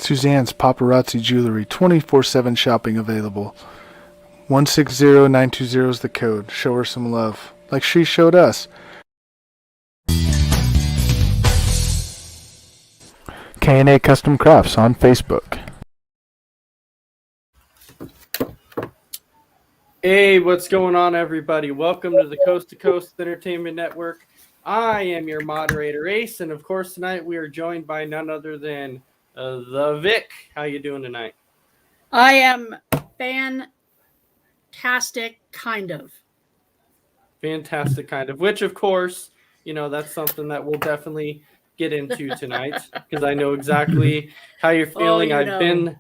Suzanne's Paparazzi Jewelry, 24/7 shopping available. 160920 is the code. Show her some love, like she showed us. K&A Custom Crafts on Facebook. Hey, what's going on, everybody? Welcome to the Coast to Coast Entertainment Network. I am your moderator, Ace, and of course, tonight we are joined by none other than the Vic. How you doing tonight? I am fantastic, kind of. Fantastic, kind of. Which, of course, you know, that's something that we'll definitely get into tonight because I know exactly how you're feeling. Been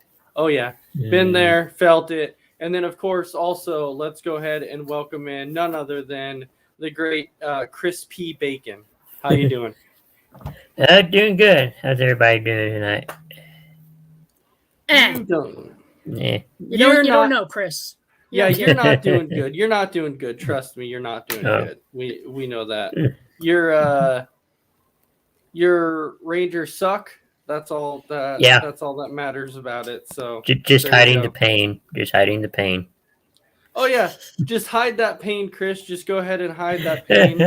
there, felt it. And then, of course, also, let's go ahead and welcome in none other than the great Chris P. Bacon. How you doing? Doing good. How's everybody doing tonight? You don't. Yeah. You don't know, Chris. You're not doing good. You're not doing good. Trust me, you're not doing good. We know that. Your Rangers suck. That's all that. Yeah. That's all that matters about it. So just hiding the pain. Just hiding the pain. Oh yeah, just hide that pain, Chris. Just go ahead and hide that pain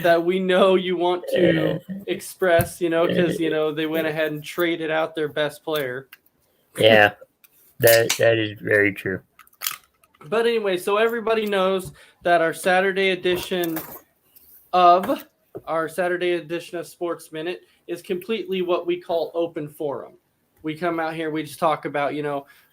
that we know you want to express. You know, because they went ahead and traded out their best player. Yeah, that is very true. But anyway, so everybody knows that our Saturday edition of Sports Minute is completely what we call open forum. We come out here, we just talk about,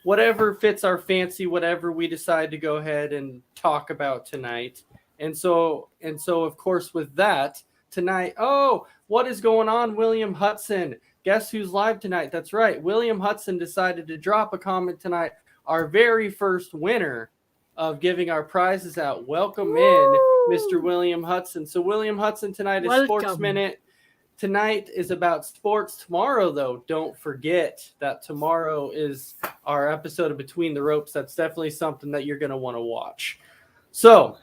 whatever fits our fancy, whatever we decide to go ahead and talk about tonight. And so of course with that tonight, what is going on, William Hudson? Guess who's live tonight? That's right. William Hudson decided to drop a comment tonight. Our very first winner of giving our prizes out. Welcome in, Mr. William Hudson. So William Hudson tonight is Sports Minute. Tonight is about sports. Tomorrow, though, don't forget that tomorrow is our episode of Between the Ropes. That's definitely something that you're going to want to watch. So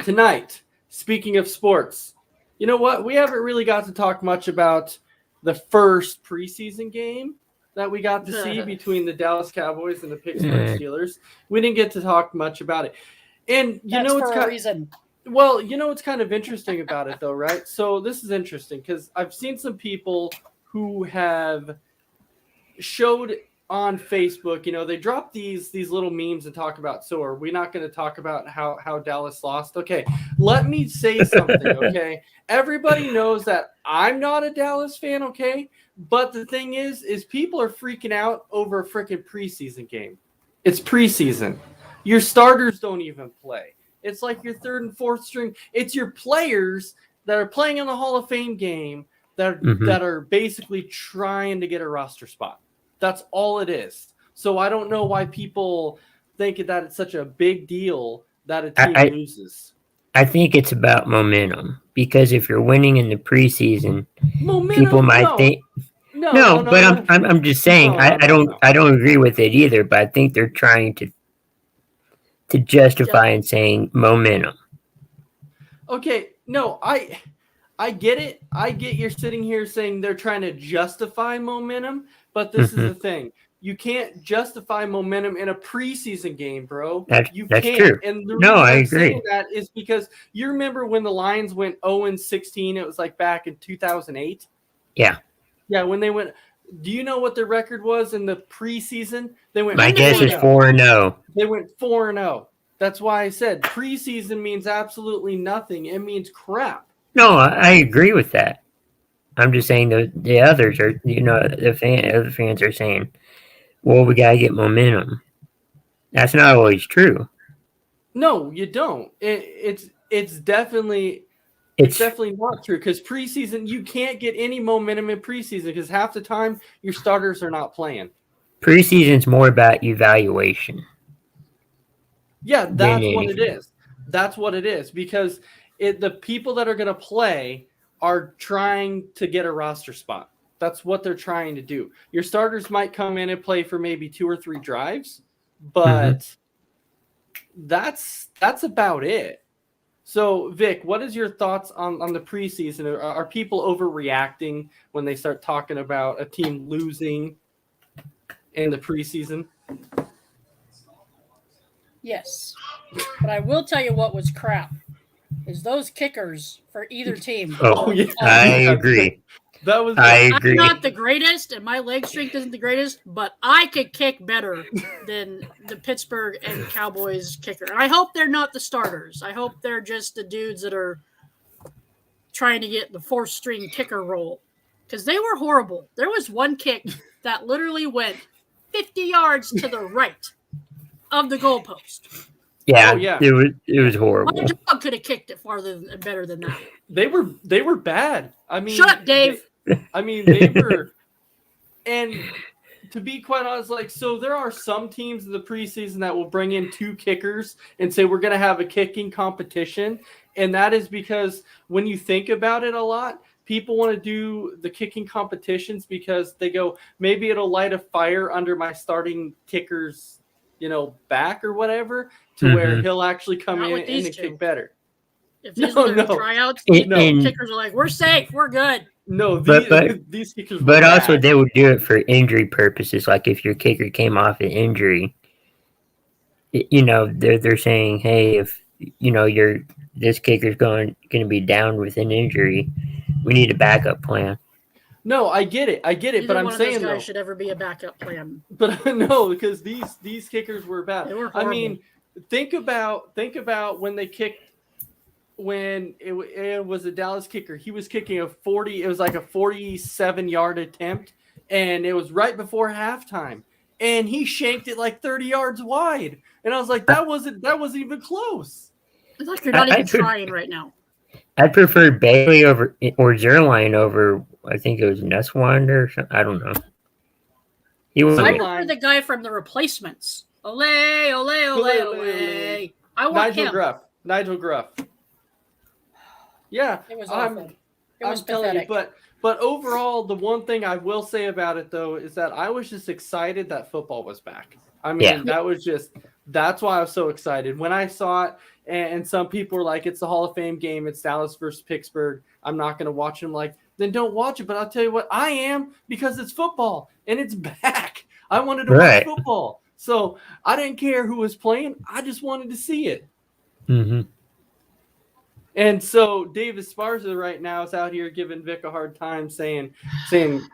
tonight, speaking of sports, you know what? We haven't really got to talk much about the first preseason game that we got to see between the Dallas Cowboys and the Pittsburgh Steelers. We didn't get to talk much about it. And That's for a reason. Well, what's kind of interesting about it, though, right? So this is interesting because I've seen some people who have showed on Facebook, they drop these little memes and talk about, so are we not going to talk about how Dallas lost? Okay, let me say something, okay? Everybody knows that I'm not a Dallas fan, okay? But the thing is people are freaking out over a freaking preseason game. It's preseason. Your starters don't even play. It's like your third and fourth string. It's your players that are playing in the Hall of Fame game that are basically trying to get a roster spot. That's all it is. So I don't know why people think that it's such a big deal that a team loses. I think it's about momentum because if you're winning in the preseason, people might think. No, but I'm just saying I don't agree with it either. But I think they're trying to justify and saying momentum. Okay, no, I get it. I get you're sitting here saying they're trying to justify momentum, but this is the thing. You can't justify momentum in a preseason game, bro. That's can't. True. And the reason I I'm agree. saying that is because you remember when the Lions went 0-16, it was like back in 2008? Yeah. Yeah, when they went. Do you know what their record was in the preseason? They went. My guess is 4-0. They went 4-0. That's why I said preseason means absolutely nothing. It means crap. No, I agree with that. I'm just saying the others are, other fans are saying, well, we gotta get momentum. That's not always true. No, you don't. It's definitely. It's definitely not true because preseason, you can't get any momentum in preseason because half the time your starters are not playing. Preseason's more about evaluation. Yeah, that's what it is. That's what it is because the people that are going to play are trying to get a roster spot. That's what they're trying to do. Your starters might come in and play for maybe 2 or 3 drives, but that's about it. So, Vic, what is your thoughts on the preseason? Are people overreacting when they start talking about a team losing in the preseason? Yes. But I will tell you what was crap is those kickers for either team. Oh, yeah. I agree. That was. I I'm agree. not the greatest, and my leg strength isn't the greatest, but I could kick better than the Pittsburgh and Cowboys kicker. And I hope they're not the starters. I hope they're just the dudes that are trying to get the fourth string kicker role, because they were horrible. There was one kick that literally went 50 yards to the right of the goalpost. Yeah, Oh, yeah. It was horrible. My dog could have kicked it farther and better than that. They were bad. I mean, Shut up, Dave. They were, and to be quite honest, like, so there are some teams in the preseason that will bring in 2 kickers and say we're going to have a kicking competition, and that is because when you think about it a lot, people want to do the kicking competitions because they go, maybe it'll light a fire under my starting kicker's, back or whatever, to where he'll actually come Not in with these and two. kick better. If these were their tryouts, kickers are like, we're safe, we're good. No, But these kickers were But also, bad. they would do it for injury purposes. Like if your kicker came off an injury, they're saying, hey, if this kicker's going to be down with an injury, we need a backup plan. No, I get it, Neither but I'm one of saying those guys though, should ever be a backup plan. but no, because these kickers were bad. They were I horrible. mean, think about when they kicked. When it was a Dallas kicker, he was kicking it was like a 47-yard attempt, and it was right before halftime, and he shanked it like 30 yards wide, and I was like, that wasn't even close. It's like you're not even trying right now. I prefer Bailey or Zerline over, I think it was Nusswand or something. I don't know. I prefer the guy from The Replacements. Ole, ole, ole, ole. I want Nigel Gruff. Yeah, it was awful. It was pathetic. telling you, but overall, the one thing I will say about it though is that I was just excited that football was back. I mean, that's why I was so excited when I saw it. And some people were like, "It's the Hall of Fame game. It's Dallas versus Pittsburgh. I'm not going to watch them." Like, then don't watch it. But I'll tell you what, I am, because it's football and it's back. I wanted to watch football, so I didn't care who was playing. I just wanted to see it. Mm-hmm. And so Dave Esparza right now is out here giving Vic a hard time, saying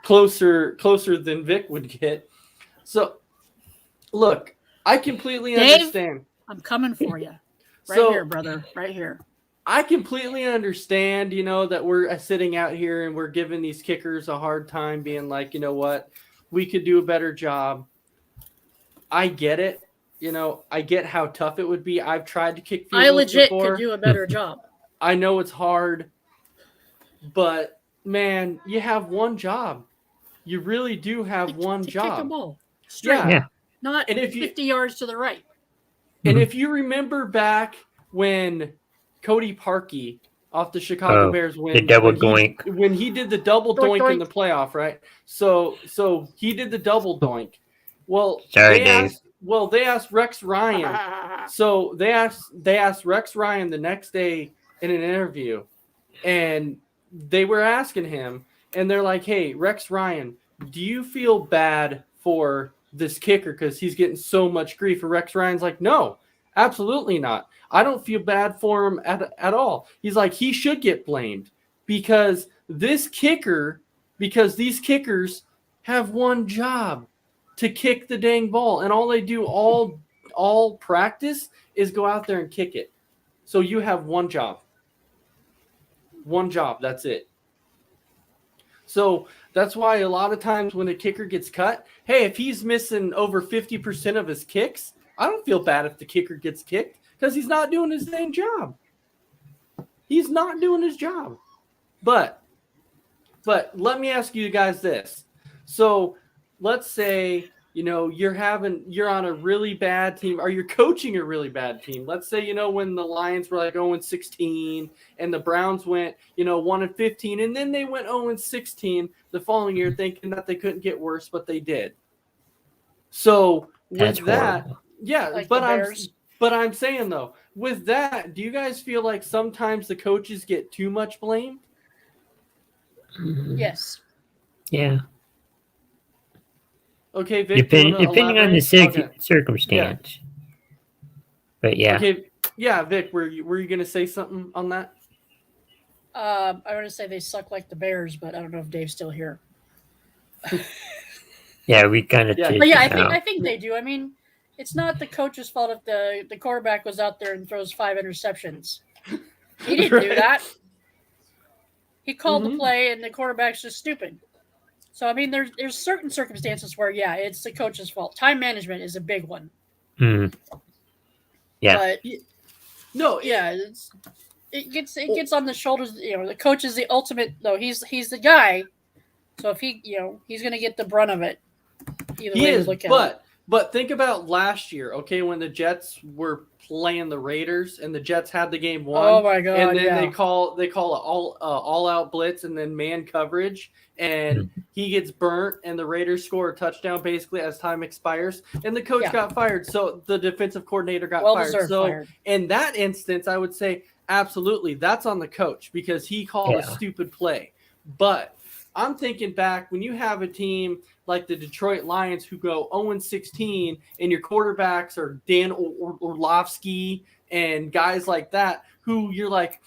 closer than Vic would get. So, look, I completely understand. I'm coming for you. Right here, brother. Right here. I completely understand, that we're sitting out here and we're giving these kickers a hard time, being like, you know what, we could do a better job. I get it. I get how tough it would be. I've tried to kick field goals legit before. could do a better job. I know it's hard, but man, you have one job. You really do have one job. Kick a ball straight, not 50 yards to the right. And if you remember back when Cody Parkey off the Chicago Bears when he did the double doink in the playoff, right? So he did the double doink. Well, they asked Rex Ryan. So they asked Rex Ryan the next day in an interview, and they were asking him, and they're like, "Hey, Rex Ryan, do you feel bad for this kicker because he's getting so much grief?" And Rex Ryan's like, "No, absolutely not. I don't feel bad for him at all." He's like, he should get blamed because these kickers have one job, to kick the dang ball, and all they do all practice is go out there and kick it. So you have one job. One job, that's it. So that's why a lot of times when a kicker gets cut, hey, if he's missing over 50% of his kicks, I don't feel bad if the kicker gets kicked because he's not doing his dang job. He's not doing his job. But let me ask you guys this. So let's say, you're on a really bad team, or you're coaching a really bad team. Let's say, when the Lions were like 0-16 and the Browns went, 1-15, and then they went 0-16 the following year, thinking that they couldn't get worse, but they did. So with that, yeah, but I'm saying though, with that, do you guys feel like sometimes the coaches get too much blame? Yes. Yeah. Okay, Vic, Depending on the circumstance. Yeah. But yeah. Okay, yeah, Vic, were you going to say something on that? I want to say they suck like the Bears, but I don't know if Dave's still here. Yeah, we kind of. But yeah, I think they do. I mean, it's not the coach's fault if the quarterback goes out there and throws 5 interceptions. He didn't do that. He called the play, and the quarterback's just stupid. So I mean, there's certain circumstances where it's the coach's fault. Time management is a big one. Yeah. But it gets on the shoulders. The coach is the ultimate. No, he's the guy. So if he's going to get the brunt of it. Either way you look at it. But think about last year, okay, when the Jets were playing the Raiders and the Jets had the game won. Oh my God! And then they call an all out blitz and then man coverage, and he gets burnt, and the Raiders score a touchdown basically as time expires, and the coach got fired. So the defensive coordinator got fired. So in that instance, I would say absolutely that's on the coach because he called a stupid play. But I'm thinking back when you have a team like the Detroit Lions who go 0-16 and your quarterbacks are Dan Orlovsky and guys like that who you're like,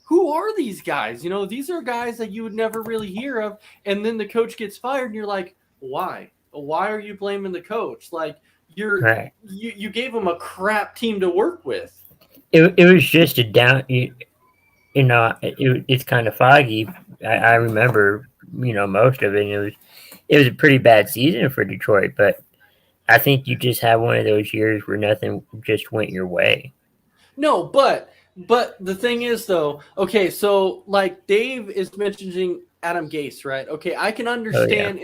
who are these guys? These are guys that you would never really hear of. And then the coach gets fired and you're like, why? Why are you blaming the coach? Like you gave them a crap team to work with. It was just a down, it's kind of foggy. I remember, most of it. And it was a pretty bad season for Detroit, but I think you just had one of those years where nothing just went your way. No, but the thing is though, okay, so like Dave is mentioning Adam Gase, right? Okay, I can understand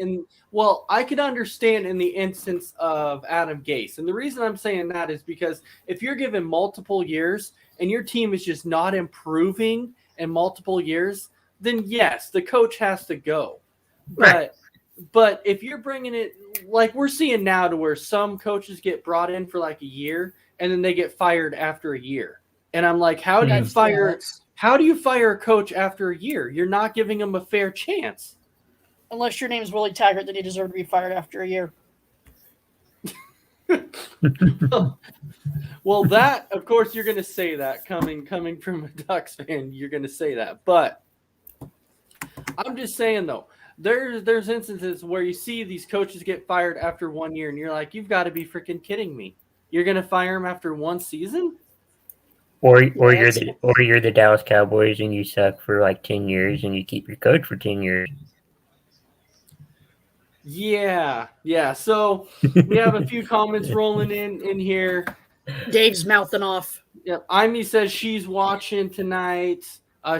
I can understand in the instance of Adam Gase. And the reason I'm saying that is because if you're given multiple years and your team is just not improving in multiple years, then yes, the coach has to go. Right. But if you're bringing it like we're seeing now to where some coaches get brought in for like a year and then they get fired after a year. And I'm like, how do you fire a coach after a year? You're not giving them a fair chance. Unless your name is Willie Taggart, then you deserve to be fired after a year. Well, that, of course, you're going to say that coming from a Ducks fan, you're going to say that. But I'm just saying, though, there's instances where you see these coaches get fired after 1 year, and you're like, you've got to be freaking kidding me. You're going to fire them after one season? Or you're the Dallas Cowboys and you suck for like 10 years and you keep your coach for 10 years. Yeah. So we have a few comments rolling in here. Dave's mouthing off. Yep. Amy says she's watching tonight.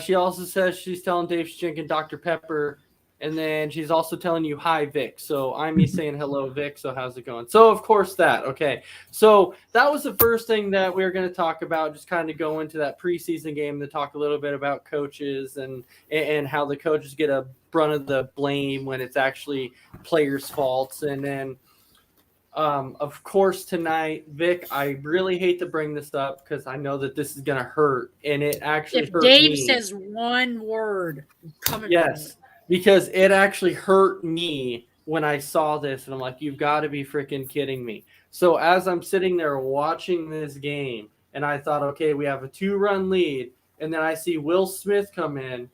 She also says she's telling Dave she's drinking Dr. Pepper. And then she's also telling you, hi, Vic. So I'm saying hello, Vic. So how's it going? So, of course, that. Okay. So that was the first thing that we were going to talk about, just kind of go into that preseason game to talk a little bit about coaches and how the coaches get a brunt of the blame when it's actually players' faults. And then, of course, tonight, Vic, I really hate to bring this up because I know that this is going to hurt. And it actually hurt me. If Dave says one word, coming from me. Because it actually hurt me when I saw this, and I'm like, you've got to be freaking kidding me. So as I'm sitting there watching this game, and I thought, okay, we have a 2-run lead, and then I see Will Smith come in.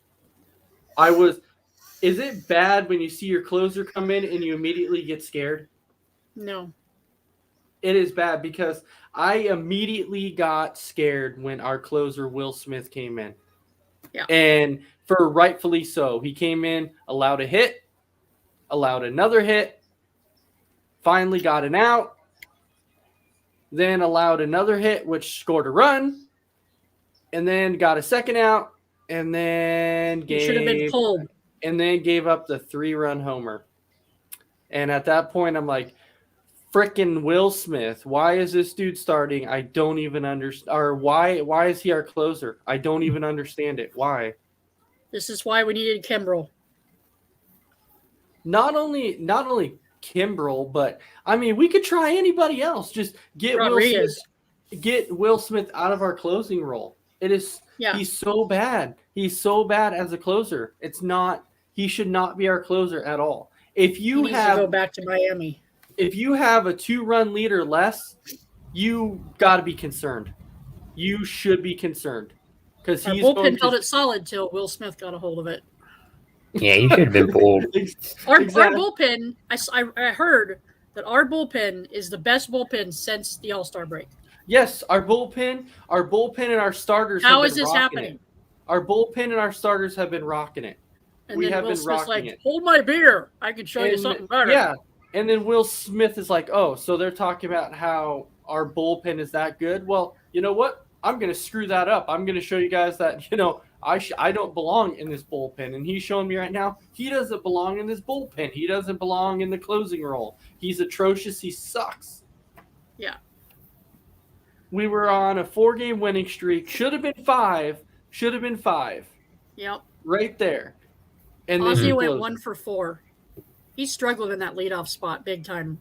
Is it bad when you see your closer come in and you immediately get scared? No. It is bad because I immediately got scared when our closer, Will Smith, came in. Yeah. And for rightfully so. He came in, allowed a hit, allowed another hit, finally got an out, then allowed another hit, which scored a run, and then got a second out, and then should have been pulled. And then gave up the 3-run homer. And at that point, I'm like, frickin' Will Smith, why is this dude starting? I don't even understand. Or why is he our closer? I don't even understand it. Why? This is why we needed Kimbrel. Not only Kimbrel, but I mean, we could try anybody else. Just get Rodriguez. get Will Smith out of our closing role. It is. Yeah. He's so bad. He's so bad as a closer. It's not. He should not be our closer at all. If He you needs have to go back to Miami. if you have a 2-run lead or less, you got to be concerned. You should be concerned because Our he's going bullpen held to. it solid till Will Smith got a hold of it. Yeah, you should have been bold. Our Exactly. bullpen, I heard that our bullpen is the best bullpen since the All-Star break. Yes, our bullpen and our starters. How have is been this rocking happening? It. Our bullpen and our starters have been rocking it. And We then have Will been Smith's rocking like, it. hold my beer. I can show you And- something better. Yeah, and then Will Smith is like, oh, so they're talking about how our bullpen is that good. Well, you know what? I'm going to screw that up. I'm going to show you guys that, I don't belong in this bullpen. And he's showing me right now he doesn't belong in this bullpen. He doesn't belong in the closing role. He's atrocious. He sucks. Yeah. We were on a 4-game winning streak. Should have been 5. Yep. Right there. And then Ozzy he went blows 1 it. for 4. He's struggling in that leadoff spot big time.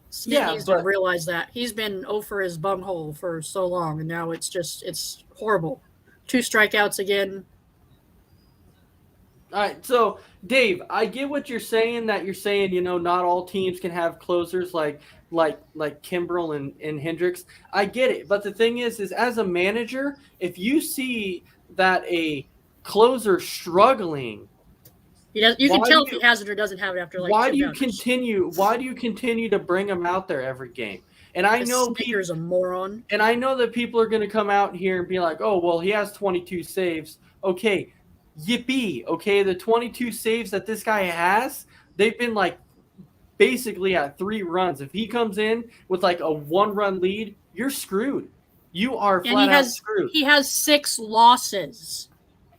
Smith Yeah, needs but- to realize that. He's been over his bunghole for so long, and now it's horrible. 2 strikeouts again. All right, so Dave, I get what you're saying. That you're saying, not all teams can have closers like Kimbrel and Hendricks. I get it, but the thing is as a manager, if you see that a closer struggling, You can Why tell do if you- he has it or doesn't have it after like why 2 do you batters. continue? Why do you continue to bring him out there every game? And I know people. Sneaker's a moron. And I know that people are going to come out here and be like, oh, well, he has 22 saves. Okay, yippee. Okay, the 22 saves that this guy has, they've been like basically at 3 runs. If he comes in with like a 1-run lead, you're screwed. You are And flat out screwed. he has 6 losses.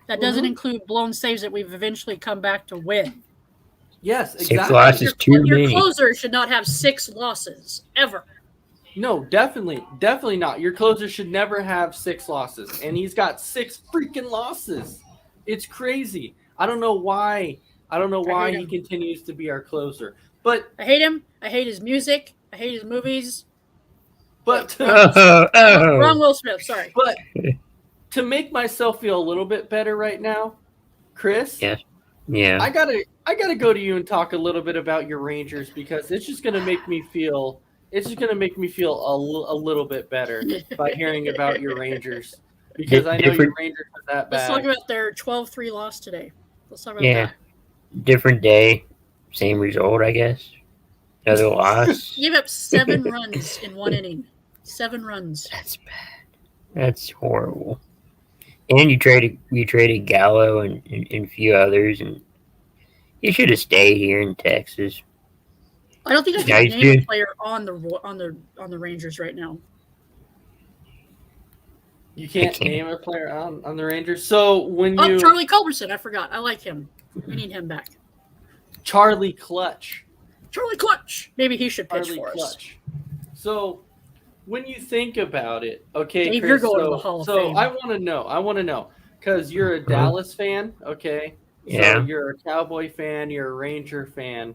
That doesn't Mhm. include blown saves that we've eventually come back to win. Yes, 6 exactly. losses, too Your many. closer should not have 6 losses ever. No, definitely not. Your closer should never have 6 losses, and he's got 6 freaking losses. It's crazy. I don't know why. hate He him. continues to be our closer. But I hate him. I hate his music. I hate his movies. but Wrong Will Smith. Sorry. but to make myself feel a little bit better right now, Chris, Yeah. Yeah. I gotta go to you and talk a little bit about your Rangers because it's just gonna make me feel. It's just gonna make me feel a little bit better by hearing about your Rangers because I know your Different- Rangers are that Let's talk bad. about their 12-3 loss today. Let's talk about Yeah. that. Different day, same result, I guess. Another loss. You gave up 7 runs in 1 inning. 7 runs. That's bad. That's horrible. And you traded Gallo and a few others, and you should have stayed here in Texas. I don't think I Yeah, can he's name a good. player on the Rangers right now. You can't I can't. name a player on the Rangers. So when Oh, you Charlie Culberson. I forgot. I like him. We need him back. Charlie Clutch. Charlie Clutch. Maybe he should pitch Charlie for us. Clutch. So when you think about it, okay, Dave, Chris, you're going to the Hall of Fame. I want to know because you're a Dallas fan, okay? Yeah. So you're a Cowboy fan, you're a Ranger fan,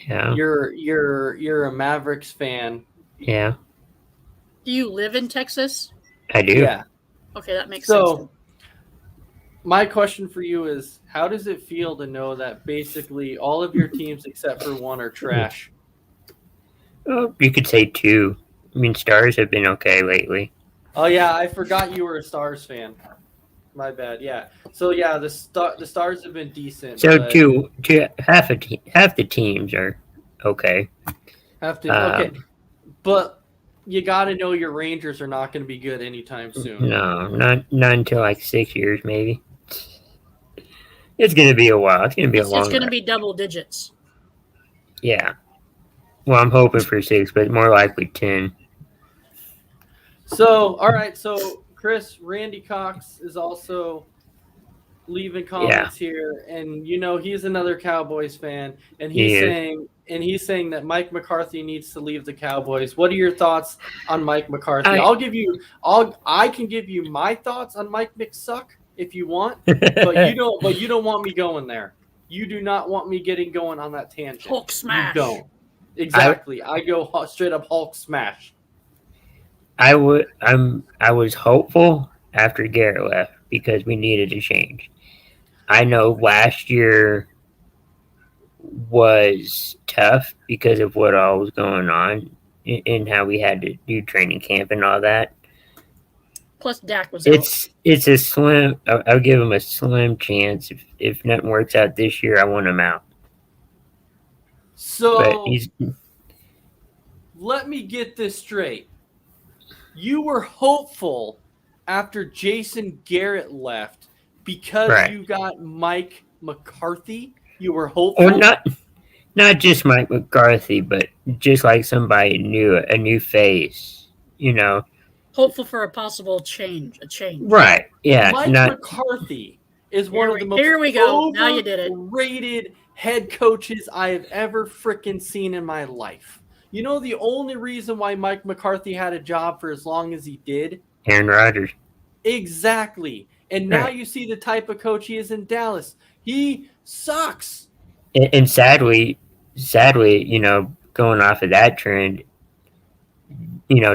Yeah. you're a Mavericks fan. Yeah. Do you live in Texas? I do. Yeah. Okay, that makes sense. So my question for you is how does it feel to know that basically all of your teams except for one are trash? Oh, you could say 2. I mean, Stars have been okay lately. Oh yeah, I forgot you were a Stars fan. My bad. Yeah. So yeah, the Stars have been decent. So but half the teams are okay. have to okay, but you got to know your Rangers are not going to be good anytime soon. No, not until like 6 years, maybe. It's gonna be a while. It's gonna be a long. It's going to run. be double digits. Yeah. Well, I'm hoping for 6, but more likely 10. So all right, so Chris, Randy Cox is also leaving comments here, and he's another Cowboys fan, and He he's saying that Mike McCarthy needs to leave the Cowboys. What are your thoughts on Mike McCarthy? I can give you my thoughts on Mike McSuck if you want, but you don't want me going there. You do not want me getting going on that tangent. Hulk smash. You don't. Exactly. I go straight up Hulk smash. I was hopeful after Garrett left because we needed a change. I know last year was tough because of what all was going on and how we had to do training camp and all that. Plus, Dak was out. It's a slim. I'll give him a slim chance. If nothing works out this year, I want him out. But So he's let me get this straight. You were hopeful after Jason Garrett left because Right. you got Mike McCarthy. You were hopeful. or not just Mike McCarthy, but just like somebody new, a new face. You know, Hopeful for a possible change. right? Yeah, Mike not McCarthy is one of the most Here we go. Now you did it. overrated head coaches I have ever freaking seen in my life. You know the only reason why Mike McCarthy had a job for as long as he did? Aaron Rodgers. Exactly. And now Right. you see the type of coach he is in Dallas. He sucks. And sadly, going off of that trend,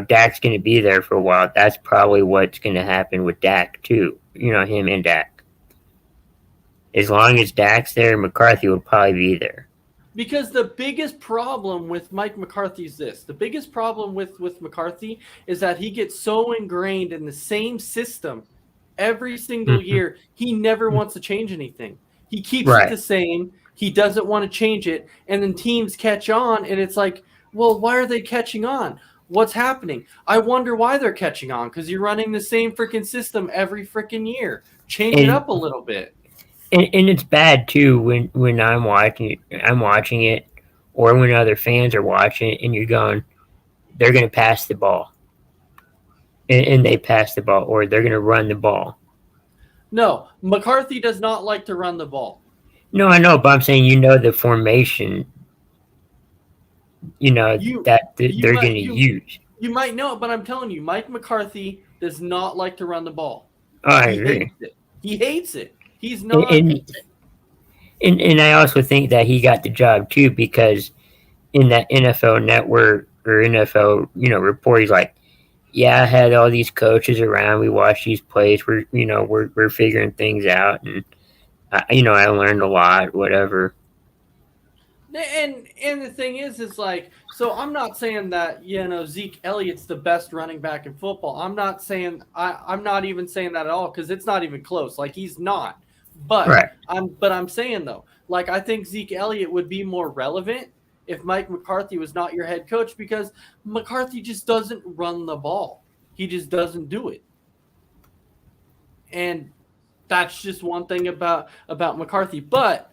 Dak's going to be there for a while. That's probably what's going to happen with Dak too. Him and Dak. As long as Dak's there, McCarthy will probably be there. Because the biggest problem with Mike McCarthy is this. The biggest problem with McCarthy is that he gets so ingrained in the same system every single year. He never wants to change anything. He keeps Right. it the same. He doesn't want to change it. And then teams catch on, and it's like, well, why are they catching on? What's happening? I wonder why they're catching on, because you're running the same freaking system every freaking year. Change it up a little bit. And it's bad too when I'm watching it, or when other fans are watching it, and you're going, they're going to pass the ball, and they pass the ball, or they're going to run the ball. No, McCarthy does not like to run the ball. No, I know, but I'm saying the formation, that they're going to use. You might know it, but I'm telling you, Mike McCarthy does not like to run the ball. Oh, I agree. He hates it. He's not. And I also think that he got the job too because in that NFL Network or NFL report, he's like, yeah, I had all these coaches around. We watched these plays. We're figuring things out, and I learned a lot. Whatever. And the thing is like, so I'm not saying that Zeke Elliott's the best running back in football. I'm not saying I'm not even saying that at all because it's not even close. Like he's not. But right. I'm saying though, like I think Zeke Elliott would be more relevant if Mike McCarthy was not your head coach because McCarthy just doesn't run the ball. He just doesn't do it. And that's just one thing about McCarthy. But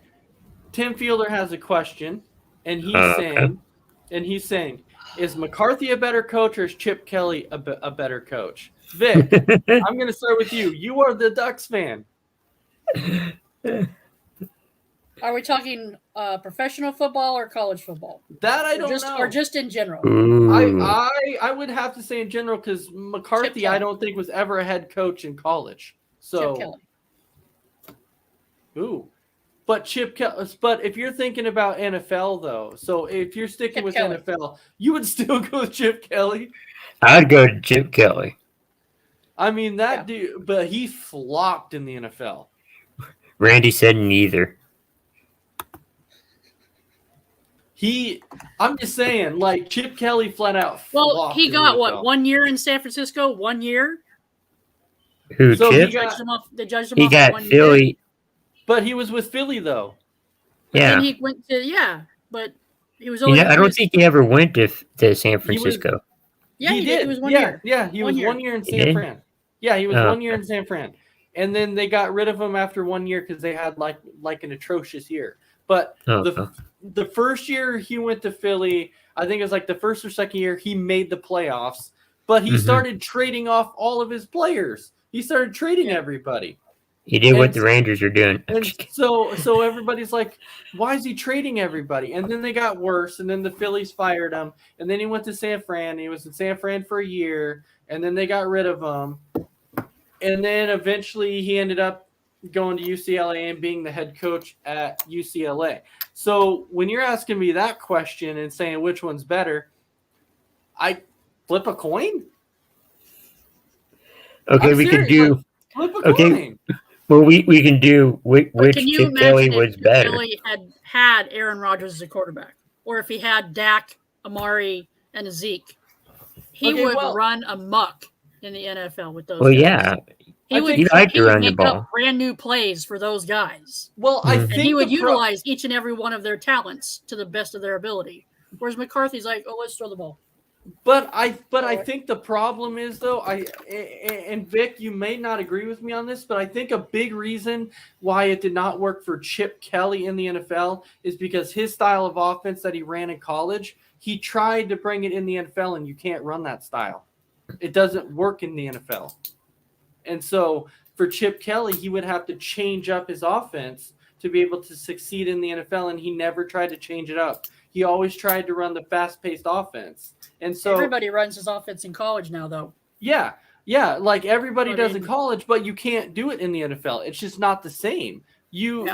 Tim Fielder has a question, and he's saying, is McCarthy a better coach or is Chip Kelly a better coach? Vic, I'm going to start with you. You are the Ducks fan. Are we talking professional football or college football? That I don't know. Or just in general? I would have to say in general because McCarthy I don't think was ever a head coach in college. So, Chip Kelly. Ooh. But Chip Kelly. But if you're thinking about NFL though, so if you're sticking with Kelly. NFL, you would still go with Chip Kelly. I'd go to Chip Kelly. I mean dude, but he flopped in the NFL. Randy said neither. I'm just saying, like Chip Kelly flat out flopped. Well, he got what 1 year in San Francisco? 1 year. Who? So Chip? They judged him He off got 1 Philly. year. But he was with Philly though. Yeah. And he went to but he was only. I don't think he ever went to San Francisco. He did. It was 1 year. Yeah, he was 1 year in San Fran. Yeah, he was 1 year in San Fran. And then they got rid of him after 1 year because they had like an atrocious year. But the first year he went to Philly, I think it was like the first or second year, he made the playoffs. But he started trading off all of his players. He started trading everybody. He did what the Rangers are doing. And so everybody's like, why is he trading everybody? And then they got worse, and then the Phillies fired him. And then he went to San Fran. He was in San Fran for a year, and then they got rid of him. And then eventually he ended up going to UCLA and being the head coach at UCLA. So when you're asking me that question and saying which one's better, I flip a coin. Okay, I'm we can serious, do. like, flip a Okay, coin. well, we can do which But can you Chip Kelly imagine was if Chip better. Kelly had Aaron Rodgers as a quarterback, or if he had Dak, Amari, and Zeke? He Okay, would well- run amok in the NFL with those Well, guys. yeah, He would, he liked he to would run the make up ball. brand new plays for those guys. Well, I Mhm. think And he would the utilize each and every one of their talents to the best of their ability. Whereas McCarthy's like, oh, let's throw the ball. But I think the problem is though, and Vic, you may not agree with me on this, but I think a big reason why it did not work for Chip Kelly in the NFL is because his style of offense that he ran in college, he tried to bring it in the NFL, and you can't run that style. It doesn't work in the NFL. And so for Chip Kelly, he would have to change up his offense to be able to succeed in the NFL, and he never tried to change it up. He always tried to run the fast-paced offense. And so everybody runs his offense in college now, though. yeah, like everybody does in college, but you can't do it in the NFL. It's just not the same. You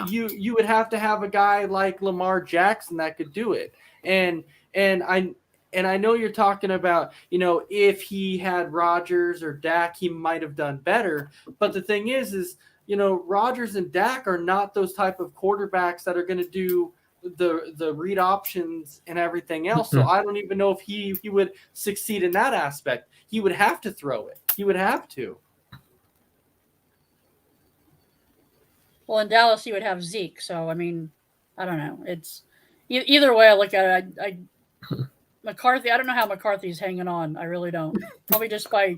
would have to have a guy like Lamar Jackson that could do it. And I know you're talking about, if he had Rodgers or Dak, he might have done better. But the thing is, Rodgers and Dak are not those type of quarterbacks that are going to do the read options and everything else. So I don't even know if he would succeed in that aspect. He would have to throw it. He would have to. Well, in Dallas, he would have Zeke. So, I mean, I don't know. It's either way I look at it. McCarthy, I don't know how McCarthy's hanging on. I really don't. Probably just by,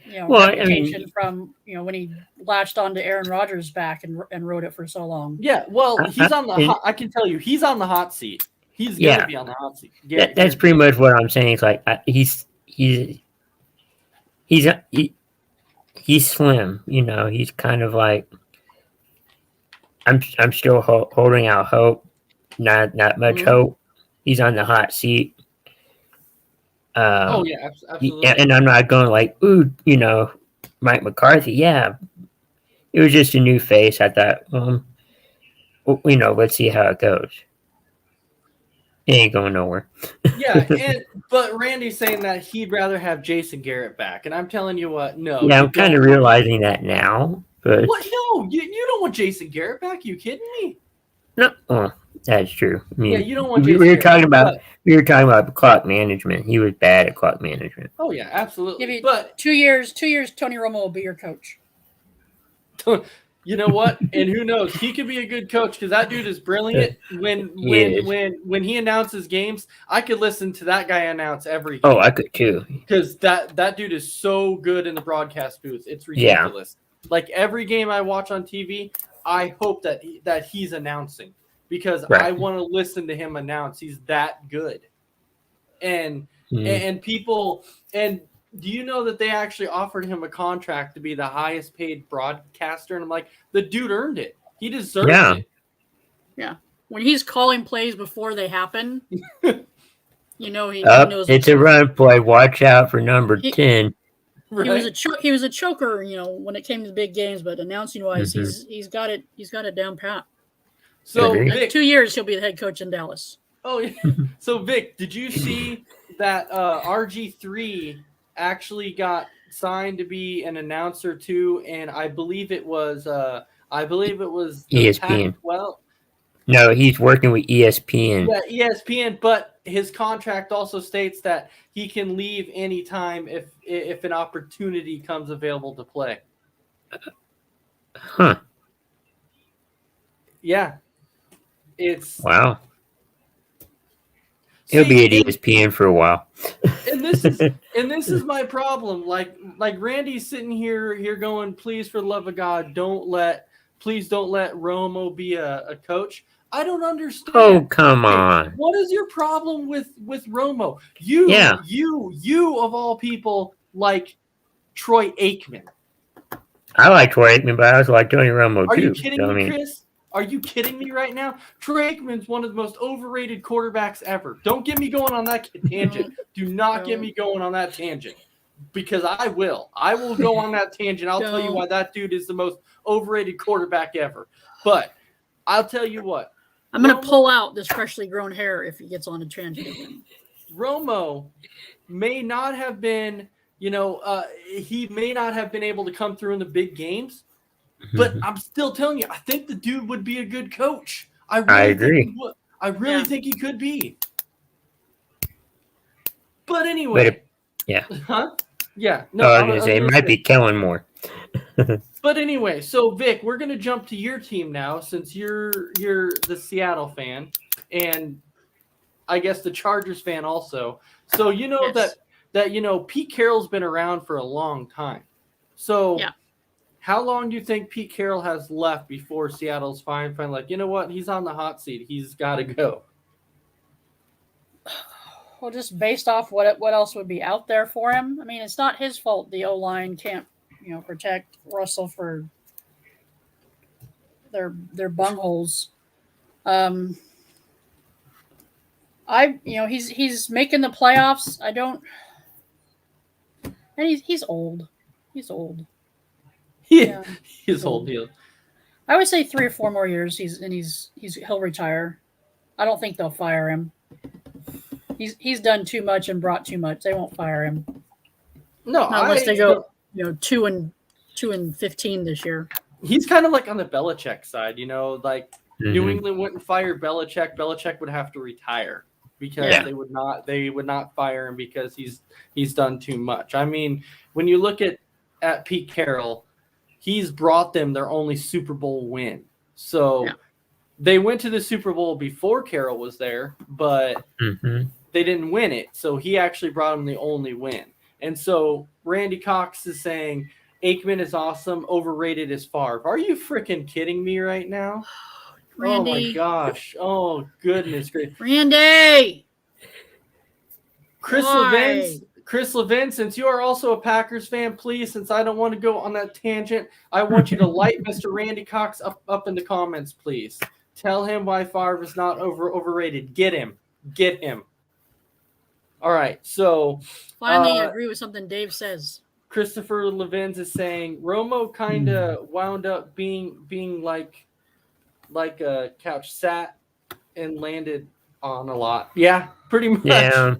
reputation from, when he latched onto Aaron Rodgers' back and rode it for so long. Yeah, well, he's on the I can tell you, he's on the hot seat. He's going to be on the hot seat. That's pretty much what I'm saying. It's like he's slim, he's kind of like I'm still holding out hope, not much hope. He's on the hot seat. Absolutely. And I'm not going like, ooh, Mike McCarthy. Yeah, it was just a new face. I thought, let's see how it goes. It ain't going nowhere. But Randy's saying that he'd rather have Jason Garrett back, and I'm telling you what, no. Yeah, I'm kind of realizing that now. But what? No, you don't want Jason Garrett back. Are you kidding me? No, that's true. I mean, you don't want. We were talking about clock management. He was bad at clock management. Oh yeah, absolutely. But 2 years, Tony Romo will be your coach. You know what? And who knows? He could be a good coach because that dude is brilliant. When he announces games, I could listen to that guy announce every game. Oh, I could too. Because that dude is so good in the broadcast booth. It's ridiculous. Yeah. Like every game I watch on TV, I hope that he's announcing because I want to listen to him announce. He's that good. And people do you know that they actually offered him a contract to be the highest paid broadcaster? And I'm like, the dude earned it. He deserved it. Yeah. When he's calling plays before they happen, he knows it's a run play. Watch out for number 10. Right. He was a choker, when it came to the big games, but announcing wise, he's got it down pat. So in 2 years he'll be the head coach in Dallas. Oh yeah. So Vic, did you see that RG3 actually got signed to be an announcer too? And I believe it was ESPN. Well, no, he's working with ESPN. Yeah, ESPN, but his contract also states that he can leave anytime if an opportunity comes available to play. Huh. Yeah. It's wow. He'll be at ESPN for a while. And this is my problem. Like Randy's sitting here going, please, for the love of God, please don't let Romo be a coach. I don't understand. Oh, come on. What is your problem with Romo? You of all people like Troy Aikman. I like Troy Aikman, but I also like Tony Romo too. Are you kidding me, Chris? Are you kidding me right now? Troy Aikman's one of the most overrated quarterbacks ever. Don't get me going on that tangent. Do not get me going on that tangent. Because I will. I will go on that tangent. I'll tell you why that dude is the most overrated quarterback ever. But I'll tell you what. I'm going to pull out this freshly grown hair if he gets on a tangent again. Romo may not have been he may not have been able to come through in the big games, but I'm still telling you, I think the dude would be a good coach. I agree. Think he would. I really think he could be. But anyway. Yeah. Huh? Yeah. No, I was going to say, it might be Kellen Moore. But anyway, so Vic, we're going to jump to your team now since you're the Seattle fan and I guess the Chargers fan also. So Yes. that Pete Carroll's been around for a long time. So how long do you think Pete Carroll has left before Seattle's finally like, you know what? He's on the hot seat. He's got to go. Well, just based off what else would be out there for him. I mean, it's not his fault the O-line can't, protect Russell for their bungholes. He's making the playoffs. And he's old. He's old. Yeah. He's old. I would say 3 or 4 more years. He'll retire. I don't think they'll fire him. He's done too much and brought too much. They won't fire him. No, not unless they go 2-15 this year. He's kind of like on the Belichick side, New England wouldn't fire Belichick. Belichick would have to retire because they would not fire him because he's done too much. I mean, when you look at Pete Carroll, he's brought them their only Super Bowl win. So they went to the Super Bowl before Carroll was there, but they didn't win it. So he actually brought them the only win. And so Randy Cox is saying Aikman is awesome, overrated as Favre. Are you freaking kidding me right now? Randy. Oh my gosh. Oh goodness gracious. Randy. Chris Levin, since you are also a Packers fan, please, since I don't want to go on that tangent, I want you to light Mr. Randy Cox up in the comments, please. Tell him why Favre is not overrated. Get him. All right, so finally agree with something Dave says. Christopher Levins is saying Romo kind of wound up being like a couch sat and landed on a lot. Yeah, pretty much. Yeah,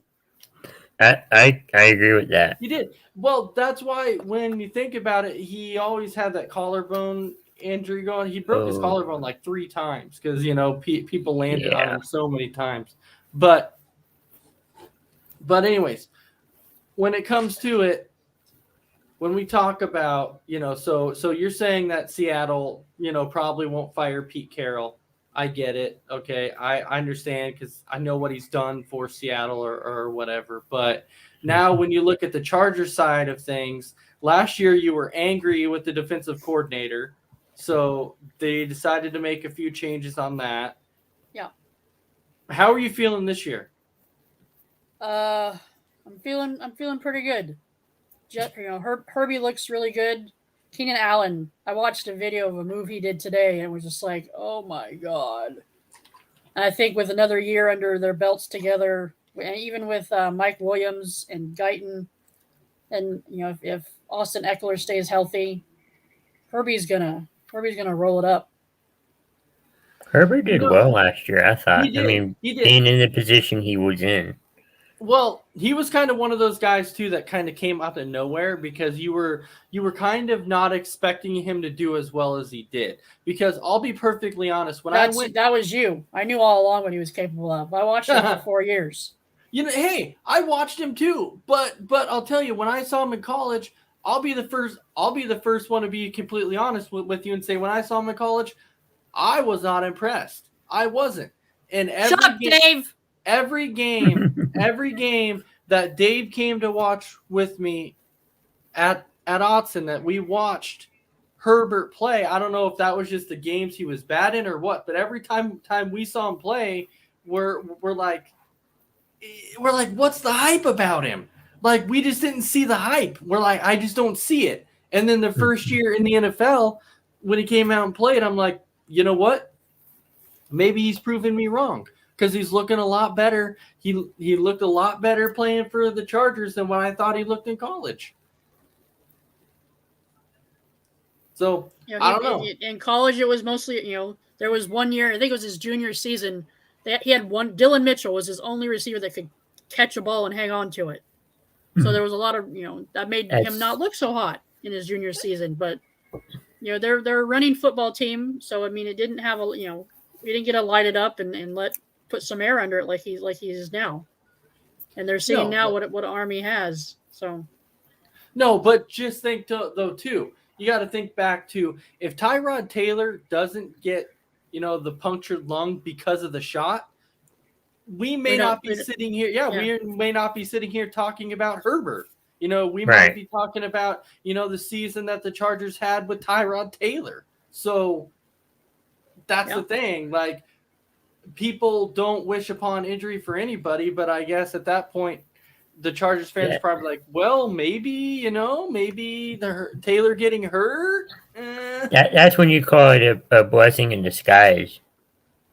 I agree with that. He did. Well, that's why when you think about it, he always had that collarbone injury going. He broke his collarbone like 3 times because people landed on him so many times. But anyways, when it comes to it, when we talk about, so you're saying that Seattle, probably won't fire Pete Carroll. I get it. Okay. I understand because I know what he's done for Seattle or whatever. But now when you look at the Chargers side of things, last year you were angry with the defensive coordinator. So they decided to make a few changes on that. Yeah. How are you feeling this year? I'm feeling pretty good. Herbie looks really good. Keenan Allen, I watched a video of a move he did today and was just like, oh my God. And I think with another year under their belts together, and even with Mike Williams and Guyton, and if Austin Eckler stays healthy, Herbie's gonna roll it up. Herbert did well last year, I thought. He did. Being in the position he was in. Well, he was kind of one of those guys too that kind of came out of nowhere because you were kind of not expecting him to do as well as he did. Because I'll be perfectly honest, that was you. I knew all along what he was capable of. I watched him for 4 years. Hey, I watched him too. But I'll tell you, when I saw him in college, I'll be the first one to be completely honest with you and say when I saw him in college, I was not impressed. I wasn't. And Shut up, Dave. Every game that Dave came to watch with me at Autzen that we watched Herbert play, I don't know if that was just the games he was bad in or what, but every time we saw him play, we're like, what's the hype about him? Like, we just didn't see the hype. We're like, I just don't see it. And then the first year in the NFL, when he came out and played, I'm like, you know what? Maybe he's proven me wrong. Because he's looking a lot better. He looked a lot better playing for the Chargers than what I thought he looked in college. So, I don't know. In college, it was mostly, there was 1 year, I think it was his junior season, that he had Dylan Mitchell was his only receiver that could catch a ball and hang on to it. So there was a lot of, that made him not look so hot in his junior season. But, they're a running football team. So, I mean, it didn't have he didn't get to light it up and put some air under it like he is now. And they're seeing now what Army has. So. No, but just think, though, too. You got to think back to if Tyrod Taylor doesn't get, the punctured lung because of the shot, we may not be sitting here. Yeah, we may not be sitting here talking about Herbert. We might be talking about, the season that the Chargers had with Tyrod Taylor. So that's the thing. Like, people don't wish upon injury for anybody, but I guess at that point, the Chargers fans are probably like, well, maybe the Taylor getting hurt. That's when you call it a blessing in disguise,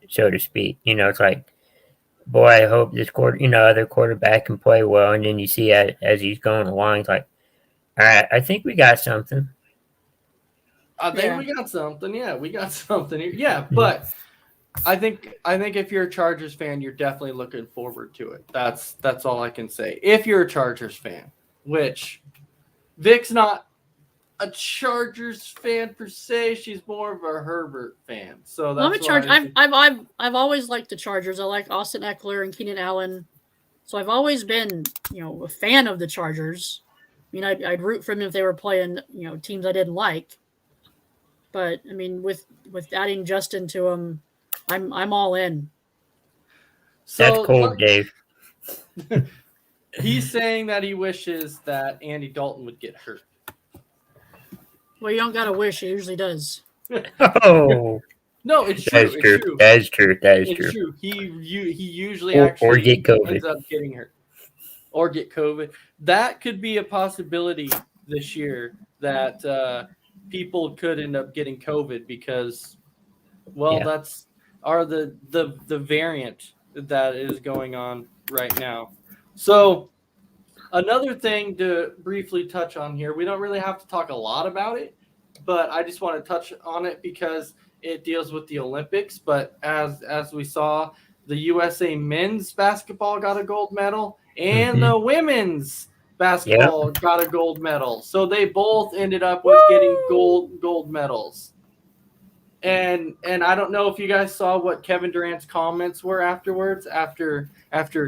so to speak. It's like, boy, I hope this other quarterback can play well. And then you see as he's going along, it's like, all right, I think we got something. I think we got something. Yeah, we got something here. Yeah, but I think if you're a Chargers fan, you're definitely looking forward to it. That's all I can say. If you're a Chargers fan, which Vic's not a Chargers fan per se, she's more of a Herbert fan. So that's I'm a Charger. I've always liked the Chargers. I like Austin Eckler and Keenan Allen. So I've always been, a fan of the Chargers. I mean, I'd root for them if they were playing, teams I didn't like. But I mean, with adding Justin to them, I'm all in. So, that's cold, Dave. He's saying that he wishes that Andy Dalton would get hurt. Well, you don't gotta wish; it usually does. Oh, no, it's true. That's true. That is true. It's true. He usually actually get COVID. ends up getting hurt or get COVID. That could be a possibility this year that people could end up getting COVID because, that's the variant that is going on right now. So another thing to briefly touch on here, we don't really have to talk a lot about it, but I just want to touch on it because it deals with the Olympics. But as we saw, the USA men's basketball got a gold medal and the women's basketball got a gold medal. So they both ended up with getting gold medals. And I don't know if you guys saw what Kevin Durant's comments were afterwards, after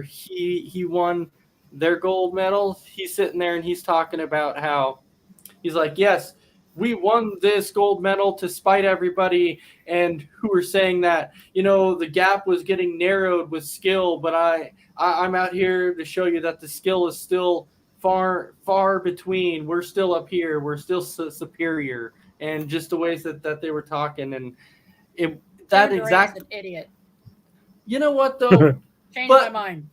he won their gold medal. He's sitting there and he's talking about how he's like, yes, we won this gold medal to spite everybody and who were saying that, the gap was getting narrowed with skill, but I'm out here to show you that the skill is still far between. We're still up here. We're still superior. And just the ways that they were talking, and that exact an idiot. You know what though? Changed my mind.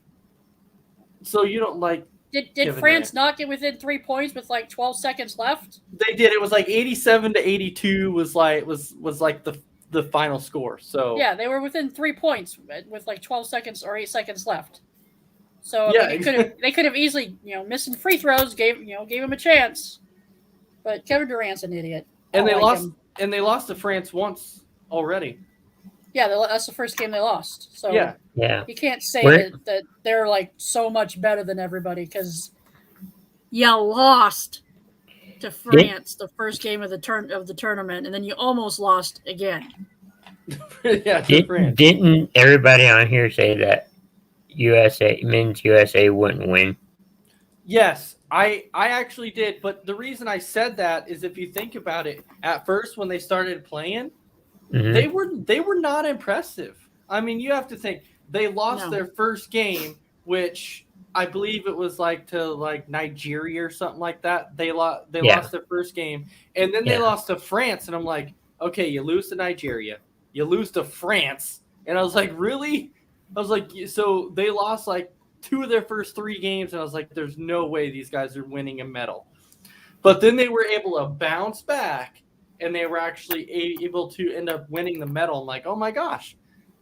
So you don't like? Did France not get within 3 points with like 12 seconds left? They did. It was like 87-82 was like the final score. So yeah, they were within 3 points with like 12 seconds or 8 seconds left. So they could have easily missing free throws gave him a chance. But Kevin Durant's an idiot. And they lost to France once already. Yeah, that's the first game they lost. So yeah. You can't say that they're like so much better than everybody because you lost to France the first game of the tournament, and then you almost lost again. Didn't everybody on here say that men's USA wouldn't win? Yes. I actually did, but the reason I said that is if you think about it, at first when they started playing, they were not impressive. I mean, you have to think they lost their first game, which I believe it was to Nigeria or something like that. They lost their first game, and then they lost to France, and I'm like, okay, you lose to Nigeria, you lose to France, and I was like, really? I was like, so they lost two of their first 3 games, and I was like, there's no way these guys are winning a medal. But then they were able to bounce back, and they were actually able to end up winning the medal. I'm like, oh my gosh,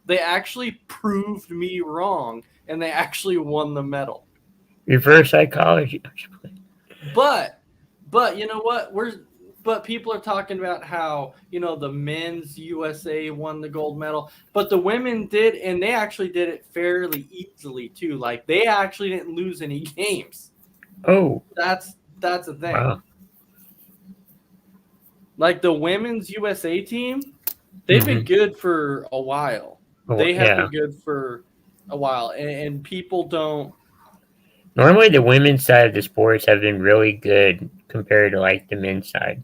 they actually proved me wrong, and they actually won the medal. Reverse psychology. But you know what? But people are talking about how, the men's USA won the gold medal, but the women did, and they actually did it fairly easily too. Like they actually didn't lose any games. Oh, That's a thing. wow. Like the women's USA team, they've been good for a while. Oh, They have yeah. been good for a while, and people don't. Normally, the women's side of the sports have been really good compared to like the men's side.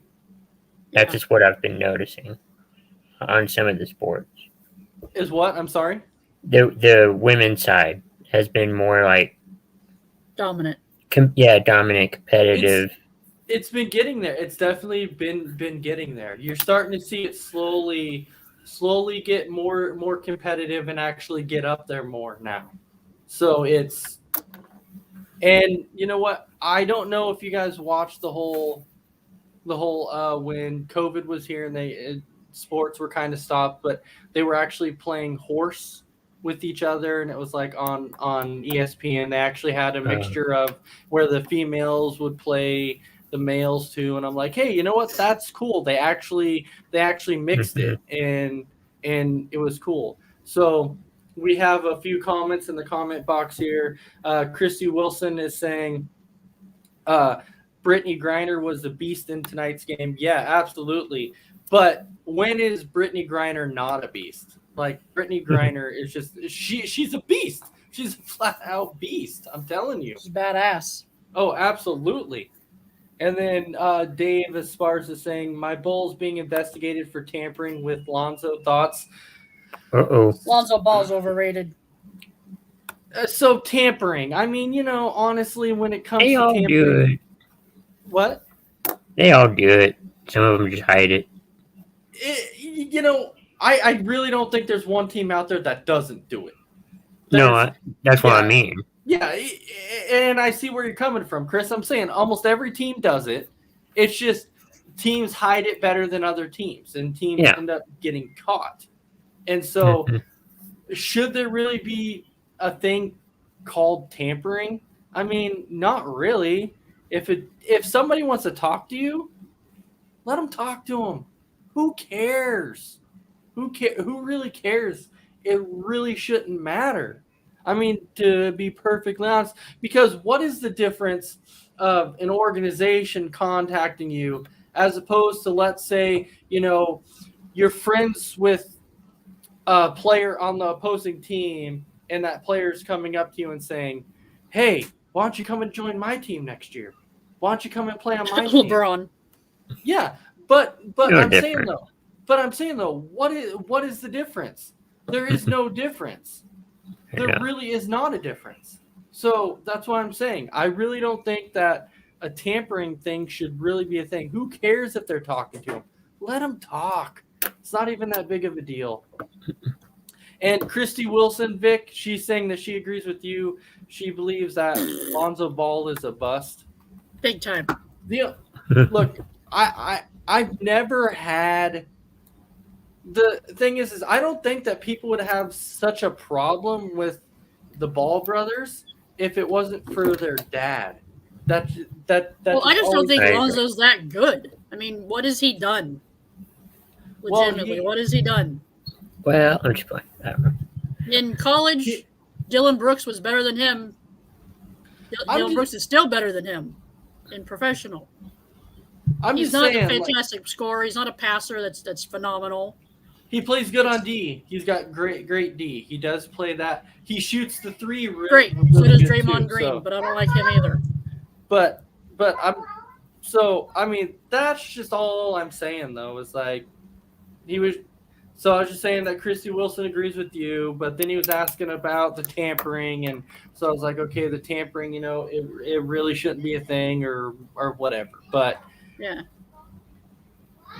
That's Yeah. just what I've been noticing on some of the sports. Is what? I'm sorry. The women's side has been more like Dominant. dominant, competitive. It's been getting there. It's definitely been getting there. You're starting to see it slowly get more competitive and actually get up there more now. So it's, and you know what? I don't know if you guys watched the whole when COVID was here and sports were kind of stopped, but they were actually playing horse with each other, and it was like on ESPN. They actually had a mixture of where the females would play the males too, and I'm like, hey, you know what? That's cool. They actually mixed it, and it was cool. So we have a few comments in the comment box here. Christy Wilson is saying, Brittany Griner was the beast in tonight's game. Yeah, absolutely. But when is Brittany Griner not a beast? Like Brittany Griner is just she's a beast. She's a flat out beast. I'm telling you. She's badass. Oh, absolutely. And then Dave Esparza is saying, my Bulls being investigated for tampering with Lonzo. Thoughts? Lonzo Ball's overrated. So tampering. I mean, you know, honestly, when it comes They to all tampering, do it. What? They all do it. Some of them just hide it. You know, I really don't think there's one team out there that doesn't do it. That's what I mean. Yeah, and I see where you're coming from, Chris. I'm saying almost every team does it. It's just teams hide it better than other teams, and teams end up getting caught. And so, should there really be a thing called tampering? I mean, not really. If somebody wants to talk to you, let them talk to them. Who cares? Who really cares? It really shouldn't matter. I mean, to be perfectly honest, because what is the difference of an organization contacting you as opposed to, let's say, you know, you're friends with a player on the opposing team and that player's coming up to you and saying, hey, why don't you come and join my team next year? Why don't you come and play on my team? LeBron. Yeah, but I'm different. saying though, what is the difference? There is no difference. There really is not a difference. So that's what I'm saying. I really don't think that a tampering thing should really be a thing. Who cares if they're talking to him? Let them talk. It's not even that big of a deal. And Christy Wilson, Vic, she's saying that she agrees with you. She believes that Lonzo Ball is a bust. Big time. Look, I've never had. The thing is I don't think that people would have such a problem with the Ball brothers if it wasn't for their dad. Well, I just don't think Lonzo's that good. I mean, what has he done? Legitimately, what has he done? Well, I'm just playing. In college, Dylan Brooks was better than him. Dylan Brooks is still better than him in professional. He's not a fantastic scorer. He's not a passer that's phenomenal. He plays good on D. He's got great D. He does play that. He shoots the three really, great. Really so does good Draymond too, Green, but I don't like him either. But I mean, that's just all I'm saying though, is like he was. So I was just saying that Christy Wilson agrees with you, but then he was asking about the tampering, and so I was like, okay, the tampering, you know, it really shouldn't be a thing or whatever. But yeah.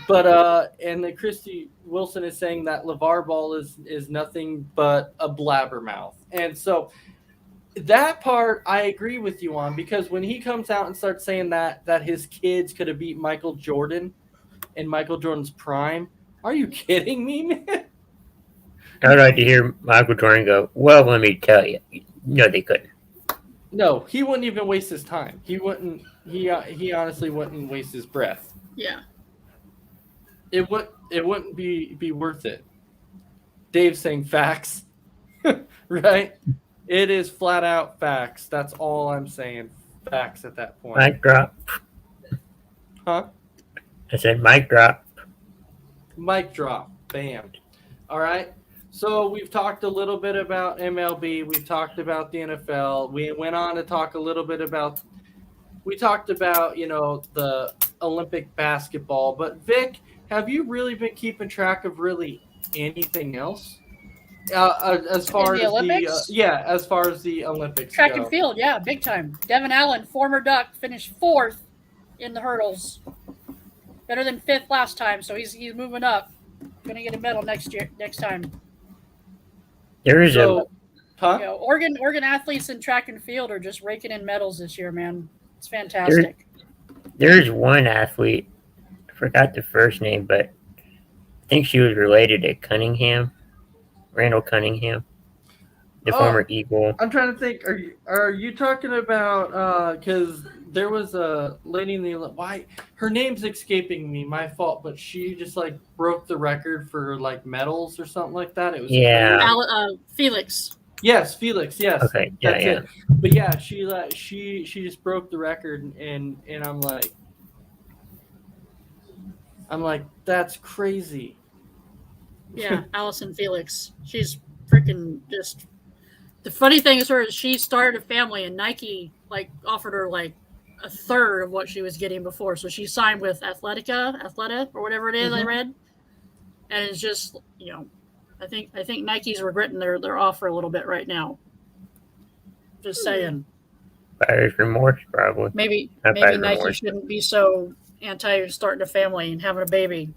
But and then Christy Wilson is saying that LeVar Ball is nothing but a blabbermouth, and so that part I agree with you on, because when he comes out and starts saying that his kids could have beat Michael Jordan in Michael Jordan's prime, are you kidding me, man? I'd like to hear Michael Jordan go, well, let me tell you. No, they couldn't. No, he wouldn't even waste his time. He wouldn't. He honestly wouldn't waste his breath. Yeah. It wouldn't be worth it. Dave's saying facts, right? It is flat out facts. That's all I'm saying. facts at that point. Mic drop. Huh? I said mic drop. Mic drop. Bam. All right. So we've talked a little bit about MLB. We've talked about the NFL. We went on to talk a little bit about. We talked about the Olympic basketball. But Vic, have you really been keeping track of really anything else? As far the as Olympics? as far as the Olympics Track go. and field, yeah, big time. Devin Allen, former Duck, finished 4th in the hurdles. Better than 5th last time, so he's moving up. Gonna get a medal next time. There is Oregon athletes in track and field are just raking in medals this year, man. It's fantastic. There's one athlete, I forgot the first name, but I think she was related to Randall Cunningham, the former Eagle. I'm trying to think. Are you talking about because there was a lady in the why her name's escaping me, my fault, but she just like broke the record for like medals or something like that. It was Felix. Yes, Felix. Yes. Okay. Yeah. It. But yeah, she just broke the record, and I'm like that's crazy. Yeah, Allison Felix. She's freaking just. The funny thing is, she started a family, and Nike offered her a third of what she was getting before. So she signed with Athleta or whatever it is. I read, and it's just I think Nike's regretting their offer a little bit right now. Just saying. Buyer's remorse, probably. Maybe Nike shouldn't be so anti starting a family and having a baby.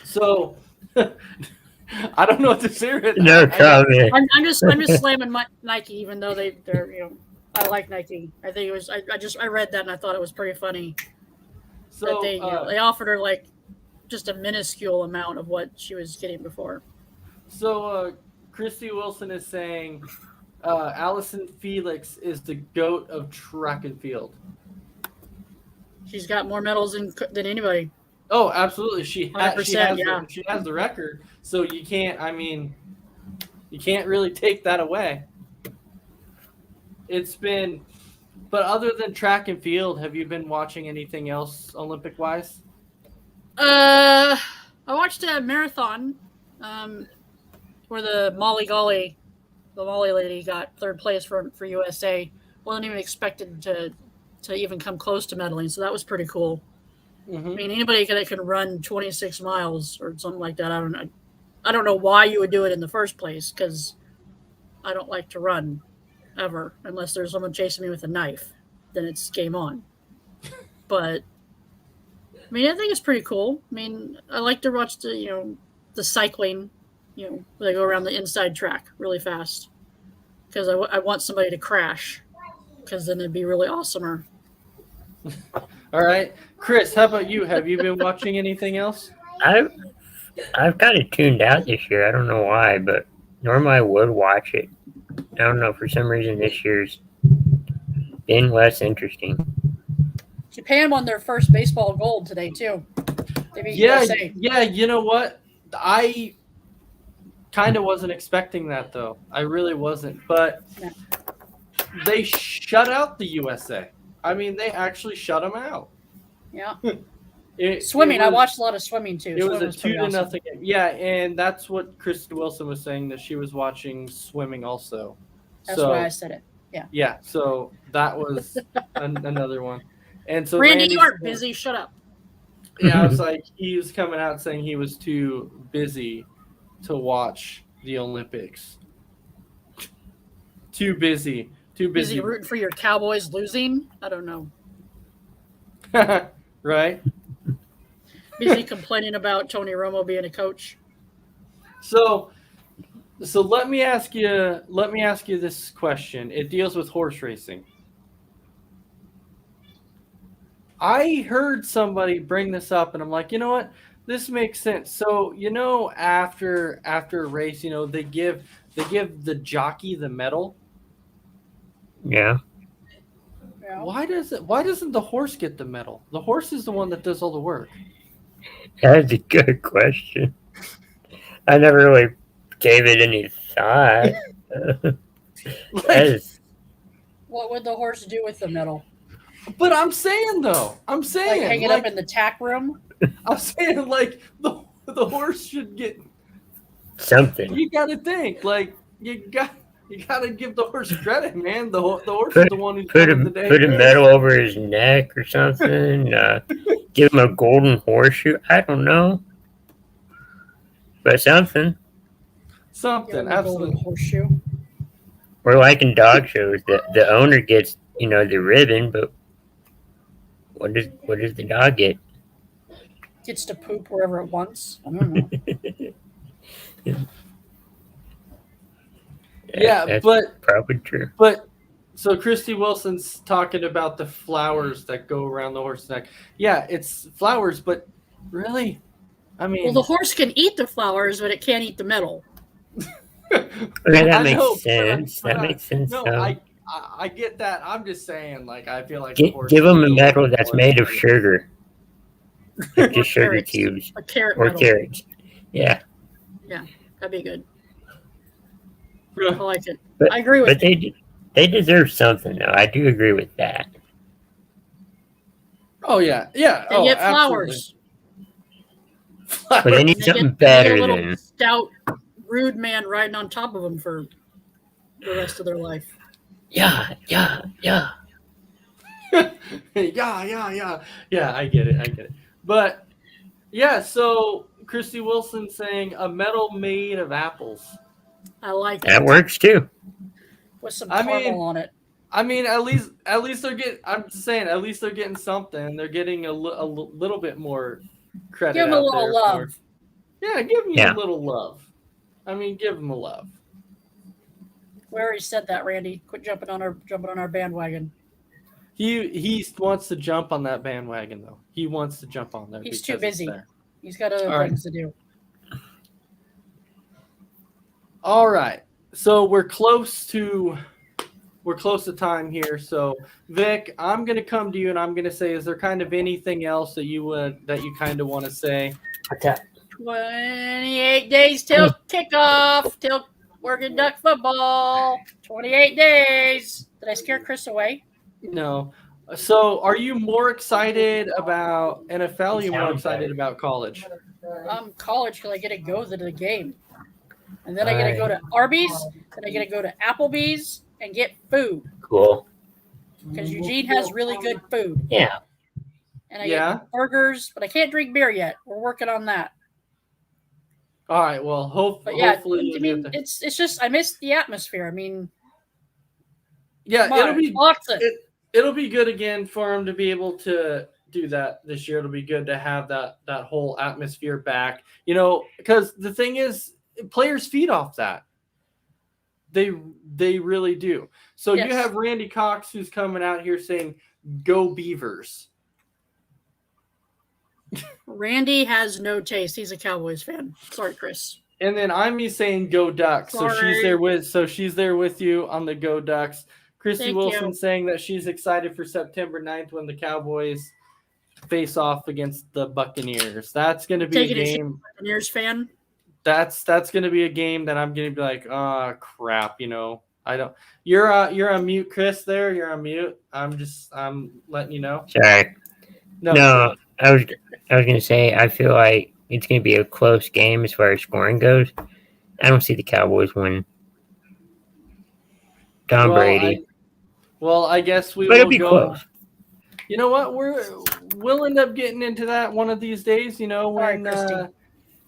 So I don't know what to say. No comment. I'm just slamming Nike, even though they're I like Nike. I think it was I read that and I thought it was pretty funny. So that they offered her just a minuscule amount of what she was getting before. So Christy Wilson is saying Allison Felix is the GOAT of track and field. She's got more medals than anybody. Oh, absolutely. She has the record. So you can't really take that away. But other than track and field, have you been watching anything else Olympic wise? I watched a marathon where the Molly lady got 3rd place for USA. Wasn't even expected to even come close to medaling, so that was pretty cool. Mm-hmm. I mean, anybody that can run 26 miles or something like that, I don't know why you would do it in the first place, because I don't like to run ever unless there's someone chasing me with a knife. Then it's game on. But I mean, I think it's pretty cool. I mean, I like to watch the cycling, where they go around the inside track really fast, because I want somebody to crash, because then it'd be really awesomer. All right, Chris, how about you? Have you been watching anything else? I've kind of tuned out this year. I don't know why, but normally I would watch it. I don't know, for some reason this year's been less interesting. Japan won their first baseball gold today too. Yeah. You know what? I kind of wasn't expecting that though. I really wasn't. But they shut out the USA. I mean, they actually shut them out. Yeah. Swimming. I watched a lot of swimming too. It was a 2-0 game. Yeah, and that's what Kristen Wilson was saying, that she was watching swimming also. That's why I said it. Yeah. Yeah. So that was another one. And so Randy, you aren't busy. Shut up. Yeah, I was like, he was coming out saying he was too busy to watch the Olympics. Too busy rooting for your Cowboys losing? I don't know. Right? Busy complaining about Tony Romo being a coach. So let me ask you this question. It deals with horse racing. I heard somebody bring this up, and I'm like, you know what? This makes sense. So, after a race, they give the jockey the medal. Yeah. Why doesn't the horse get the medal? The horse is the one that does all the work. That's a good question. I never really gave it any saw it. Like, Yes. What would the horse do with the medal? but I'm saying though, I'm saying Like hang it up in the tack room? I'm saying like the horse should get. Something. You got to think like you got to give the horse credit, man. The horse is Put, the one who's put winning a the day. put a medal over his neck or something. Give him a golden horseshoe. I don't know, but something. Something Golden absolutely. horseshoe. Or like in dog shows, the owner gets the ribbon, but what does the dog get? Gets to poop wherever it wants. I don't know. Yeah, That's but probably true. so Christy Wilson's talking about the flowers that go around the horse's neck. Yeah, it's flowers, but really, I mean, Well, the horse can eat the flowers, but it can't eat the medal. Okay, that I makes know, sense. but That makes sense. no, though. I get that. I'm just saying, like, I feel like the horse Give should him a be medal little that's more made of excited. sugar, like just sugar Carrots. cubes A carrot or medal. carrots. Yeah, That'd be good. I Yeah. like it. but I agree with but they deserve something though. I do agree with that. Oh yeah, yeah. They oh, get absolutely. flowers. But they need They something get, they get better a little than stout, rude man riding on top of them for the rest of their life. yeah. yeah, I get it. But yeah, so Christy Wilson saying a medal made of apples. I like That it. works too. With some I caramel mean, on it. I mean, at least they're getting. I'm just saying, at least they're getting something. They're getting a little bit more credit. Give them a out little there love. Yeah, give me Yeah. a little love. I mean, give them a love. We already said that, Randy. Quit jumping on our bandwagon. He wants to jump on that bandwagon though. He wants to jump on there. He's because too it's busy. there. He's got other All right. things to do. All right. So we're close to time here. So Vic, I'm gonna come to you and I'm gonna say, is there kind of anything else that you kind of want to say? What's up? 28 days till kickoff, till we're conduct football. 28 days. Did I scare Chris away? No. So are you more excited about NFL? Or are you more excited about college? College because I get to go to the game. And then I get to go to Arby's, then I get to go to Applebee's and get food. Cool. Because Eugene has really good food. Yeah. And I get burgers, but I can't drink beer yet. We're working on that. All right. Well, But yeah, hopefully, I mean, it's just I miss the atmosphere. I mean, yeah, come on, it'll be good again for him to be able to do that this year. It'll be good to have that whole atmosphere back. You know, because the thing is, players feed off that. They really do. So Yes. you have Randy Cox who's coming out here saying, "Go Beavers." Randy has no taste. He's a Cowboys fan. Sorry, Chris. And then I'm me saying go Ducks. So Sorry. she's there with you on the go Ducks. Christy Thank Wilson you. saying that she's excited for September 9th when the Cowboys face off against the Buccaneers. That's going to be Taking a a shit. game. Buccaneers fan. That's going to be a game that I'm going to be like, oh crap, you know. I don't. You're on mute, Chris. There, you're on mute. I'm letting you know. Sorry. No. I was gonna say I feel like it's gonna be a close game as far as scoring goes. I don't see the Cowboys winning. Tom Brady. I guess we But will it'll be go. close. You know what? We'll end up getting into that one of these days. You know, Sorry, Christy.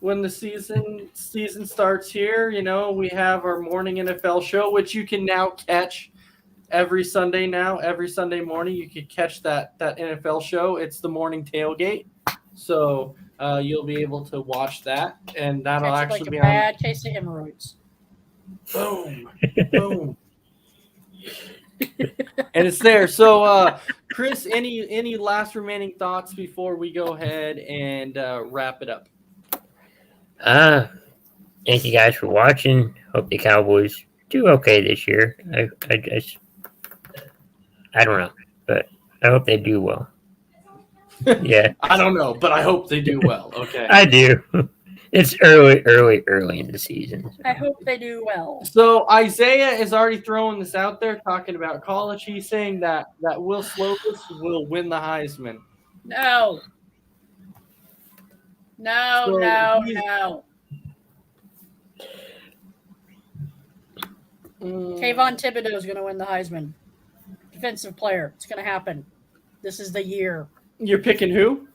when the season starts here, you know, we have our morning NFL show, which you can now catch every Sunday now. Every Sunday morning, you can catch that NFL show. It's the morning tailgate, so you'll be able to watch that, and that'll Catch it actually like be a on. bad case of hemorrhoids. Boom, boom. And it's there. So, Chris, any last remaining thoughts before we go ahead and wrap it up? Thank you guys for watching. Hope the Cowboys do okay this year. I don't know, but I hope they do well. Yeah, I don't know, but I hope they do well. Okay. I do. It's early in the season. I hope they do well. So Isaiah is already throwing this out there, talking about college. He's saying that Will Slovis will win the Heisman. No. No, So no, he's- no. Kayvon Thibodeau is going to win the Heisman. Defensive player. It's going to happen. This is the year. You're picking who?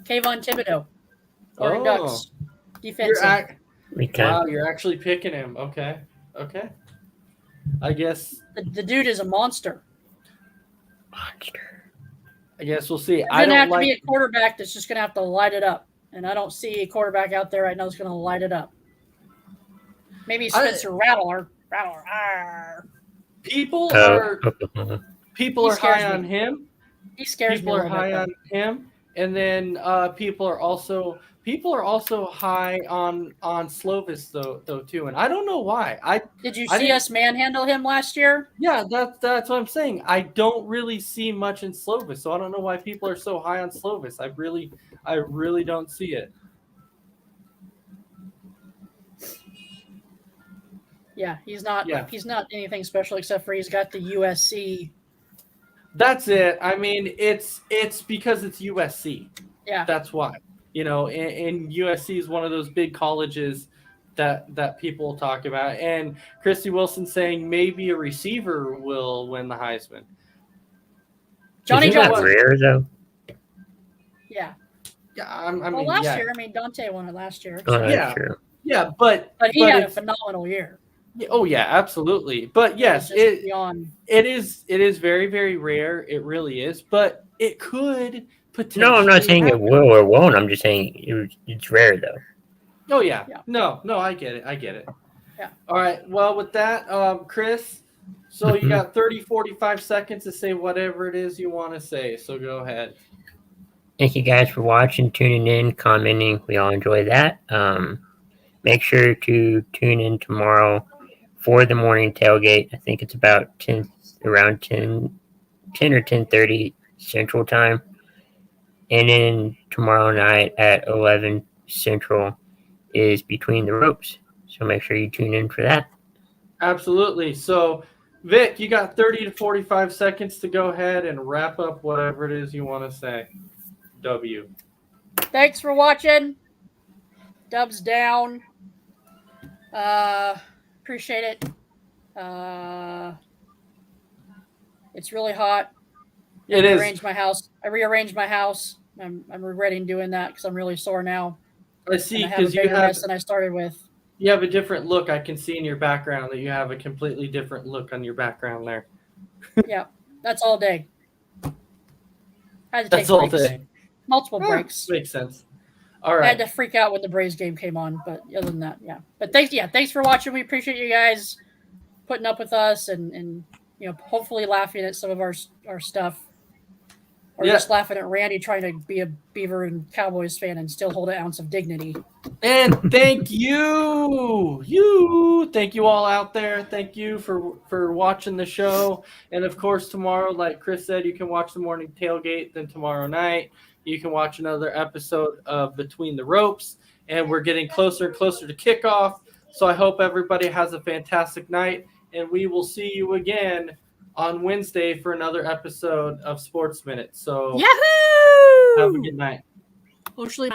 Kayvon Thibodeau. Oregon Ducks. Defensive. Wow, you're actually picking him. Okay. I guess The dude is a monster. I guess we'll see. There's I going to don't have to like. be a quarterback that's just going to have to light it up. And I don't see a quarterback out there right now that's going to light it up. Maybe Spencer Rattler. People are He high scares on me. him. He scares People me. are high on him, and then people are also high on Slovis though too. And I don't know why. Did you I see didn't- us manhandle him last year? Yeah, that's what I'm saying. I don't really see much in Slovis, so I don't know why people are so high on Slovis. I really don't see it. Yeah, he's not. Yeah. He's not anything special except for he's got the USC. That's it. I mean, it's because it's USC. Yeah, That's why. And USC is one of those big colleges that people talk about. And Christy Wilson saying maybe a receiver will win the Heisman. Johnny Isn't that Johnson. rare though? Yeah. Yeah, Last yeah. year, Dante won it last year. Oh, that's Yeah. true. Yeah, but But he had a it's- phenomenal year. oh yeah, absolutely. But yes, It was just beyond. it is very, very rare. It really is. But it could potentially. No, I'm not saying it happen. will or won't. I'm just saying it's rare though. Oh yeah. Yeah. No, I get it. Yeah. All right. Well, with that, Chris, so you got 30, 45 seconds to say whatever it is you want to say. So go ahead. Thank you guys for watching, tuning in, commenting. We all enjoy that. Make sure to tune in tomorrow for the morning tailgate. I think it's about around 10 or 10:30 Central Time. And then tomorrow night at 11 Central is Between the Ropes. So make sure you tune in for that. Absolutely. So, Vic, you got 30 to 45 seconds to go ahead and wrap up whatever it is you want to say. W. Thanks for watching. Dubs down. Appreciate it. It's really hot. It is. I rearranged my house. I'm regretting doing that because I'm really sore now. I see, And I have a because bigger mess than I started with. you have a different look. I can see in your background that you have a completely different look on your background there. Yeah, that's all day. I had to That's take all breaks. day. Multiple breaks. Makes sense. All I had right. to freak out when the Braves game came on, but other than that, yeah. But thanks for watching. We appreciate you guys putting up with us and hopefully laughing at some of our stuff. Or Yeah. just laughing at Randy trying to be a Beaver and Cowboys fan and still hold an ounce of dignity. And thank you. Thank you all out there. Thank you for watching the show. And of course, tomorrow, like Chris said, you can watch the morning tailgate. Then tomorrow night, you can watch another episode of Between the Ropes. And we're getting closer and closer to kickoff. So I hope everybody has a fantastic night. And we will see you again on Wednesday for another episode of Sports Minute. So Yahoo! have a good night. Hopefully.